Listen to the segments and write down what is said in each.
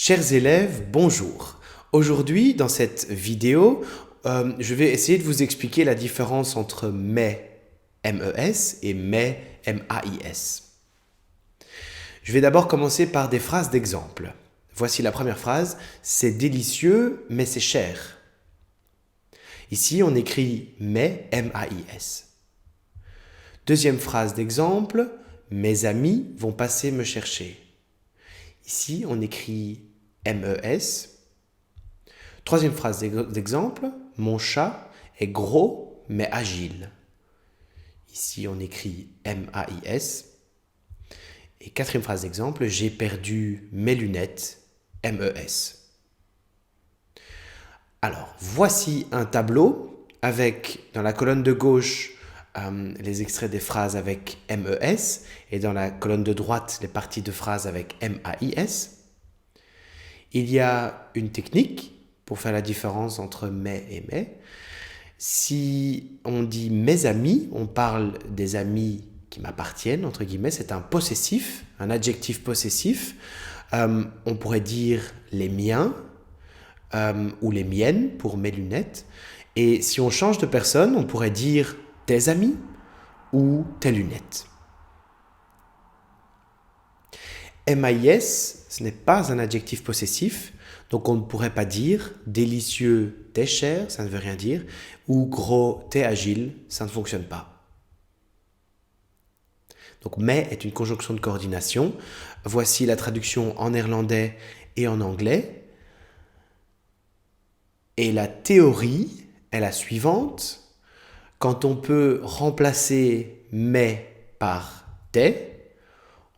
Chers élèves, bonjour. Aujourd'hui, dans cette vidéo, je vais essayer de vous expliquer la différence entre mais, M-E-S, et mais, M-A-I-S. Je vais d'abord commencer par des phrases d'exemple. Voici la première phrase, c'est délicieux, mais c'est cher. Ici, on écrit mais, M-A-I-S. Deuxième phrase d'exemple, mes amis vont passer me chercher. Ici, on écrit M-E-S. Troisième phrase d'exemple, mon chat est gros mais agile. Ici, on écrit M-A-I-S. Et quatrième phrase d'exemple, j'ai perdu mes lunettes, M-E-S. Alors, voici un tableau avec, dans la colonne de gauche, les extraits des phrases avec M-E-S et dans la colonne de droite, les parties de phrases avec M-A-I-S. Il y a une technique pour faire la différence entre mais et mais. Si on dit mes amis, on parle des amis qui m'appartiennent, entre guillemets, c'est un possessif, un adjectif possessif. On pourrait dire les miens ou les miennes pour mes lunettes. Et si on change de personne, on pourrait dire tes amis ou tes lunettes. MAIS, ce n'est pas un adjectif possessif, donc on ne pourrait pas dire délicieux, t'es cher, ça ne veut rien dire, ou gros, t'es agile, ça ne fonctionne pas. Donc mais est une conjonction de coordination. Voici la traduction en néerlandais et en anglais. Et la théorie est la suivante. Quand on peut remplacer mais par t'es,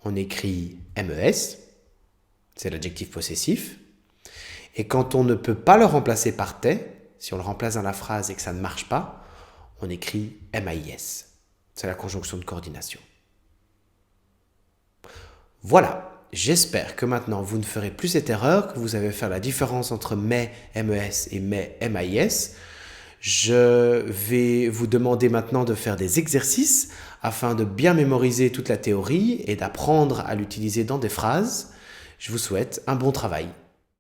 on écrit MES, c'est l'adjectif possessif. Et quand on ne peut pas le remplacer par t'es, si on le remplace dans la phrase et que ça ne marche pas, on écrit MAIS. C'est la conjonction de coordination. Voilà, j'espère que maintenant vous ne ferez plus cette erreur, que vous savez faire la différence entre mais, MES et mais, MAIS. Je vais vous demander maintenant de faire des exercices afin de bien mémoriser toute la théorie et d'apprendre à l'utiliser dans des phrases. Je vous souhaite un bon travail.